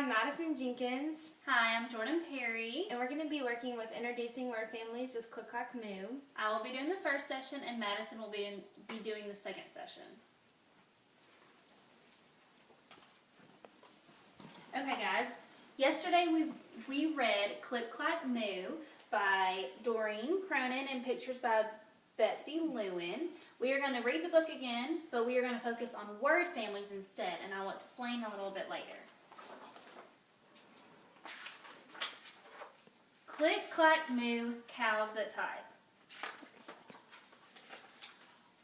I'm Madison Jenkins. Hi, I'm Jordan Perry. And we're going to be working with introducing word families with Click Clack Moo. I will be doing the first session and Madison will be doing the second session. Okay guys, yesterday we read Click Clack Moo by Doreen Cronin and pictures by Betsy Lewin. We are going to read the book again, but we are going to focus on word families instead, and I will explain a little bit later. Click, clack, moo, cows that type.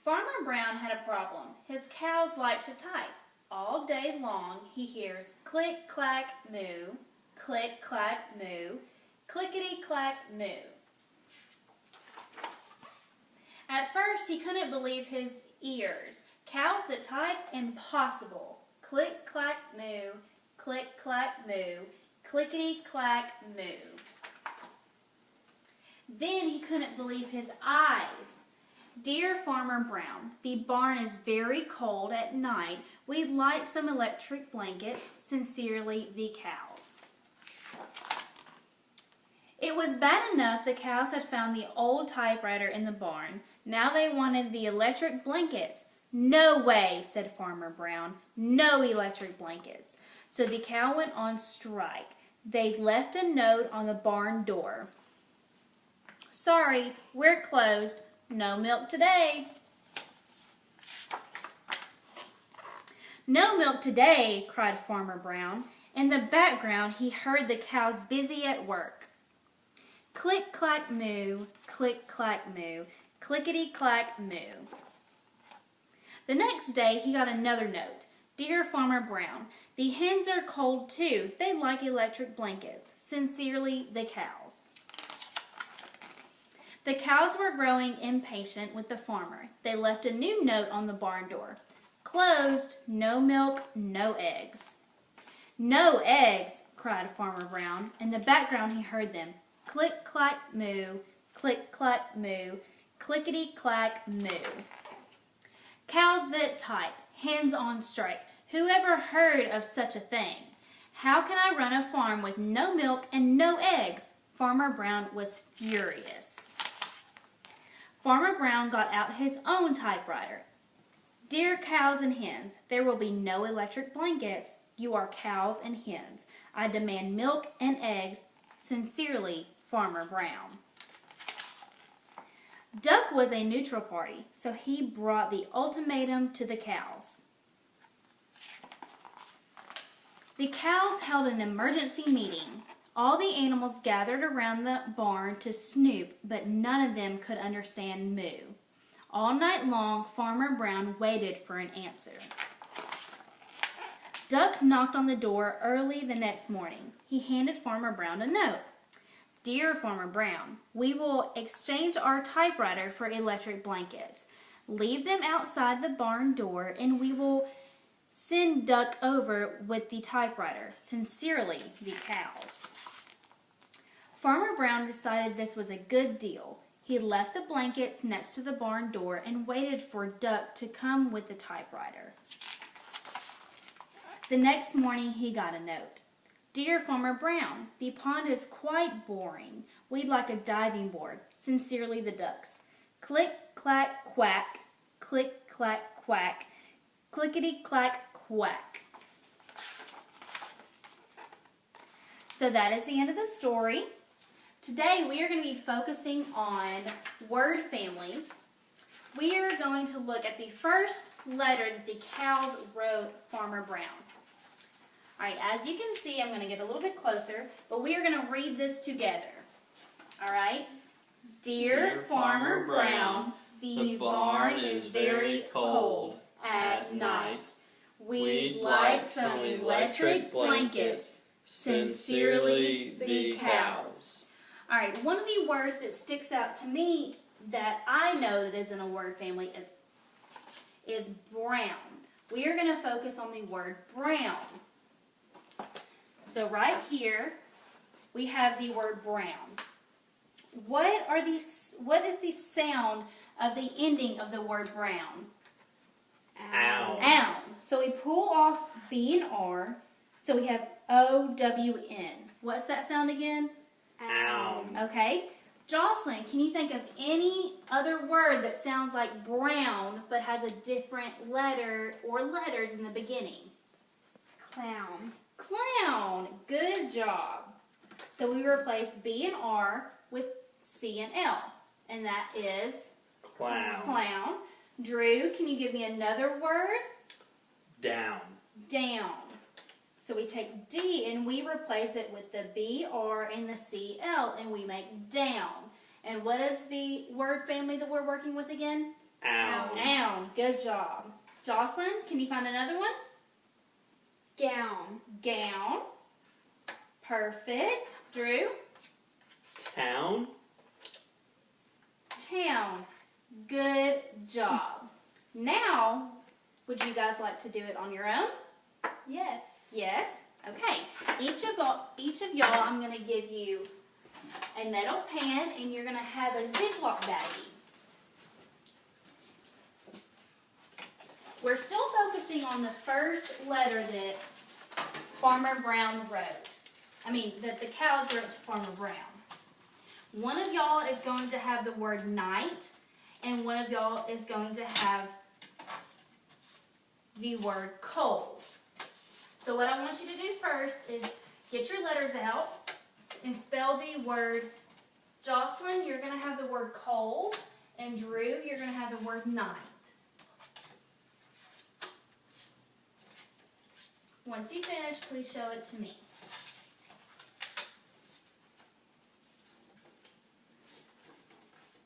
Farmer Brown had a problem. His cows like to type. All day long he hears click, clack, moo, click, clack, moo, clickety, clack, moo. At first he couldn't believe his ears. Cows that type? Impossible. Click, clack, moo, click, clack, moo, clickety, clack, moo. Then he couldn't believe his eyes. Dear Farmer Brown, the barn is very cold at night. We'd like some electric blankets. Sincerely, the cows. It was bad enough the cows had found the old typewriter in the barn. Now they wanted the electric blankets. No way, said Farmer Brown. No electric blankets. So the cow went on strike. They left a note on the barn door. Sorry, we're closed. No milk today. No milk today, cried Farmer Brown. In the background, he heard the cows busy at work. Click, clack, moo, click, clack, moo, clickety, clack, moo. The next day, he got another note. Dear Farmer Brown, the hens are cold too. They like electric blankets. Sincerely, the cows. The cows were growing impatient with the farmer. They left a new note on the barn door. Closed, no milk, no eggs. No eggs, cried Farmer Brown. In the background he heard them. Click, clack, moo, click, clack, moo, clickety, clack, moo. Cows that type, hens on strike. Who ever heard of such a thing? How can I run a farm with no milk and no eggs? Farmer Brown was furious. Farmer Brown got out his own typewriter. Dear cows and hens, there will be no electric blankets. You are cows and hens. I demand milk and eggs. Sincerely, Farmer Brown. Duck was a neutral party, so he brought the ultimatum to the cows. The cows held an emergency meeting. All the animals gathered around the barn to snoop, but none of them could understand moo. All night long, Farmer Brown waited for an answer. Duck knocked on the door early the next morning. He handed Farmer Brown a note. Dear Farmer Brown, we will exchange our typewriter for electric blankets. Leave them outside the barn door and we will send Duck over with the typewriter. Sincerely, the cows. Farmer Brown decided this was a good deal. He left the blankets next to the barn door and waited for Duck to come with the typewriter. The next morning he got a note. Dear Farmer Brown, the pond is quite boring. We'd like a diving board. Sincerely, the ducks. Click, clack, quack. Click, clack, quack. Clickety, clack, quack. So that is the end of the story. Today we are going to be focusing on word families. We are going to look at the first letter that the cows wrote Farmer Brown. Alright, as you can see, I'm going to get a little bit closer, but we are going to read this together. Alright? Dear Farmer Brown, the barn is very cold at night. We'd like some electric blankets. Sincerely, the cows. Alright, one of the words that sticks out to me that I know that isn't a word family is brown. We are going to focus on the word brown. So right here, we have the word brown. What is the sound of the ending of the word brown? Ow. Ow. So we pull off B and R. So we have O-W-N. What's that sound again? Own. Okay. Jocelyn, can you think of any other word that sounds like brown but has a different letter or letters in the beginning? Clown. Clown. Good job. So we replace B and R with C and L. And that is Clown. clown. Drew, can you give me another word? Down. Down. So we take D and we replace it with the B, R, and the C, L, and we make down. And what is the word family that we're working with again? Own. Own. Good job. Jocelyn, can you find another one? Gown. Gown. Perfect. Drew? Town. Town. Good job. Now, would you guys like to do it on your own? Yes. Yes? Okay. Each of y'all, I'm going to give you a metal pan, and you're going to have a Ziploc baggie. We're still focusing on the first letter that Farmer Brown wrote. That the cows wrote to Farmer Brown. One of y'all is going to have the word night, and one of y'all is going to have the word cold. So what I want you to do first is get your letters out and spell the word. Jocelyn, you're going to have the word cold, and Drew, you're going to have the word night. Once you finish, please show it to me.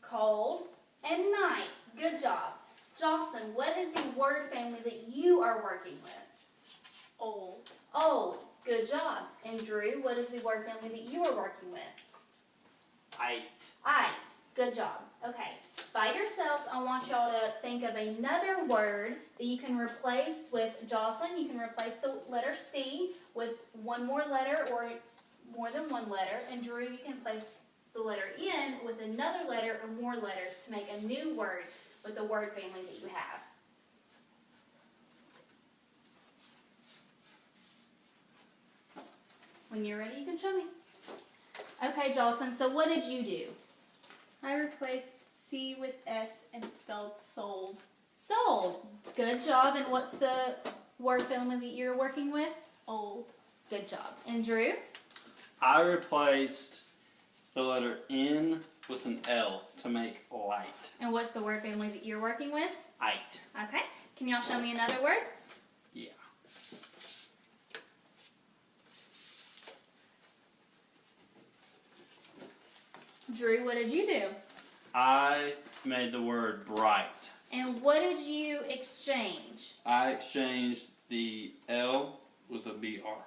Cold and night. Good job. Jocelyn, what is the word family that you are working with? Old. Old. Good job. And Drew, what is the word family that you are working with? Eight. Eight. Good job. Okay. By yourselves, I want y'all to think of another word that you can replace with. Jocelyn, you can replace the letter C with one more letter or more than one letter. And Drew, you can place the letter N with another letter or more letters to make a new word with the word family that you have. When you're ready, you can show me. Okay, Jocelyn, so what did you do? I replaced C with S and spelled sold. Sold. Good job. And what's the word family that you're working with? Old. Good job. And Drew? I replaced the letter N with an L to make light. And what's the word family that you're working with? Eight. Okay. Can y'all show me another word? Yeah. Drew, what did you do? I made the word bright. And what did you exchange? I exchanged the L with a BR.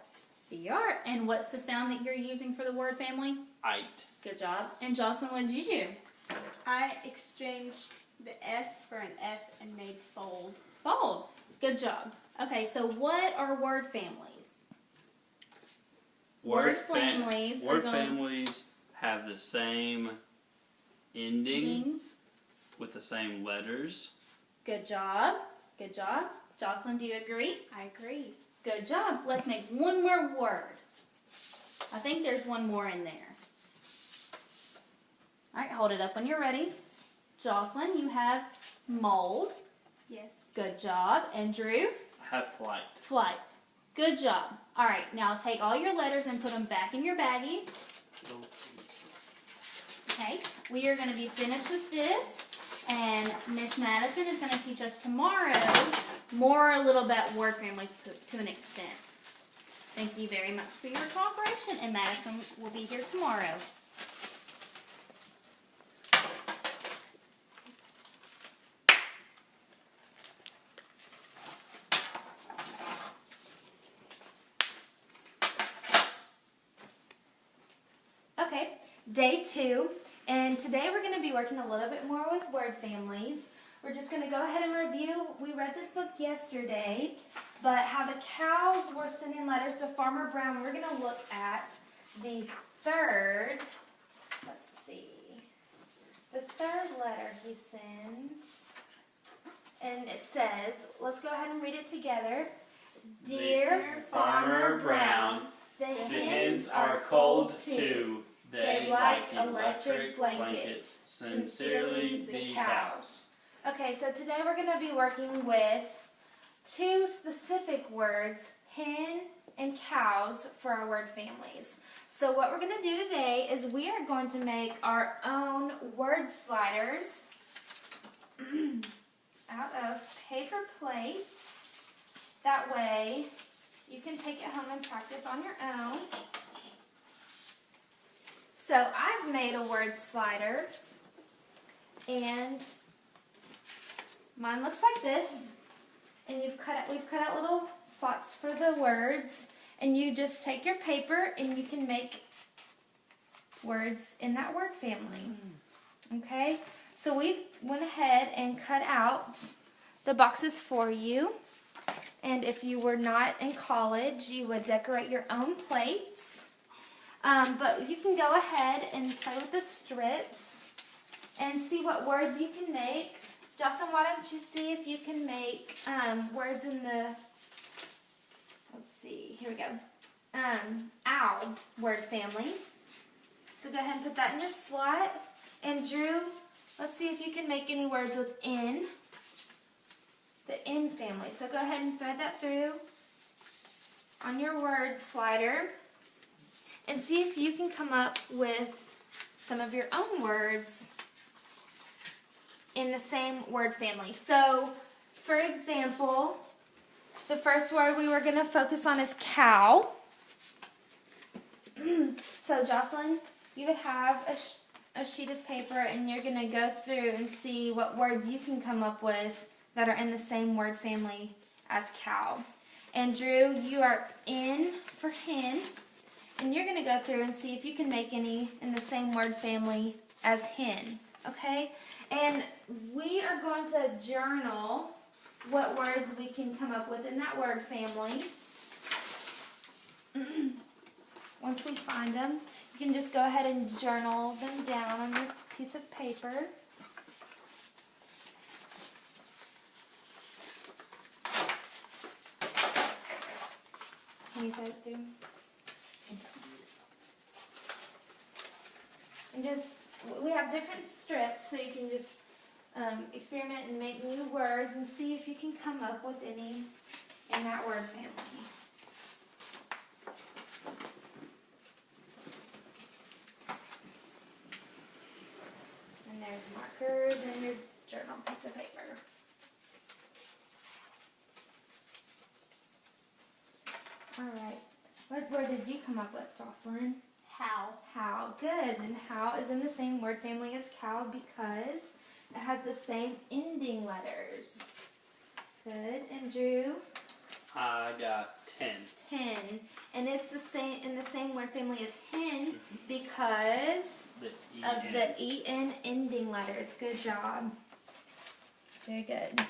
BR. And what's the sound that you're using for the word family? Eight. Good job. And Jocelyn, what did you do? I exchanged the S for an F and made fold. Fold. Good job. Okay, so what are word families? Word families are Word going- families have the same ending Ding. with the same letters. Good job. Good job. Jocelyn, do you agree? I agree. Good job. Let's make one more word. I think there's one more in there. All right, hold it up when you're ready. Jocelyn, you have mold. Yes. Good job. And Drew? I have flight. Flight. Good job. All right, now take all your letters and put them back in your baggies. Okay, we are going to be finished with this, and Miss Madison is going to teach us tomorrow more a little about word families to an extent. Thank you very much for your cooperation, and Madison will be here tomorrow. Okay, day 2. And today we're going to be working a little bit more with word families. We're just going to go ahead and review. We read this book yesterday, but how the cows were sending letters to Farmer Brown. We're going to look at the third, let's see, the third letter he sends. And it says, let's go ahead and read it together. Dear Farmer Brown, The hens are cold too. They like electric blankets. Sincerely, the cows. Okay, so today we're going to be working with two specific words, hen and cows, for our word families. So what we're going to do today is we are going to make our own word sliders out of paper plates. That way you can take it home and practice on your own. So I've made a word slider, and mine looks like this. And we've cut out little slots for the words, and you just take your paper and you can make words in that word family. Okay, so we went ahead and cut out the boxes for you. And if you were not in college, you would decorate your own plates. But you can go ahead and play with the strips and see what words you can make. Jocelyn, why don't you see if you can make words in the, let's see, here we go, owl word family. So go ahead and put that in your slot. And Drew, let's see if you can make any words with N, the N family. So go ahead and thread that through on your word slider and see if you can come up with some of your own words in the same word family. So, for example, the first word we were going to focus on is cow. So, Jocelyn, you would have a sheet of paper, and you're going to go through and see what words you can come up with that are in the same word family as cow. And Drew, you are in for hen, and you're going to go through and see if you can make any in the same word family as hen. Okay? And we are going to journal what words we can come up with in that word family. Once we find them, you can just go ahead and journal them down on your piece of paper. Can you thread it through? And just, we have different strips, so you can just experiment and make new words and see if you can come up with any in that word family. And there's markers and your journal piece of paper. Alright, what word did you come up with, Jocelyn? How. How. Good. And how is in the same word family as cow because it has the same ending letters. Good. And Drew? I got 10. 10. And it's the same in the same word family as hen because of the E-N ending letters. Good job. Very good.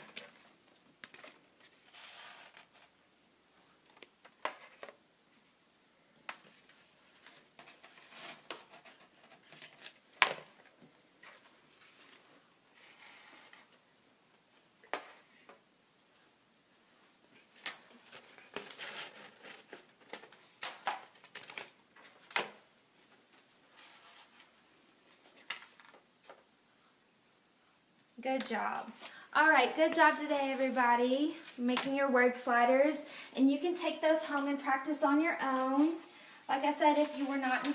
Good job. All right, good job today, everybody, making your word sliders. And you can take those home and practice on your own. Like I said, if you were not in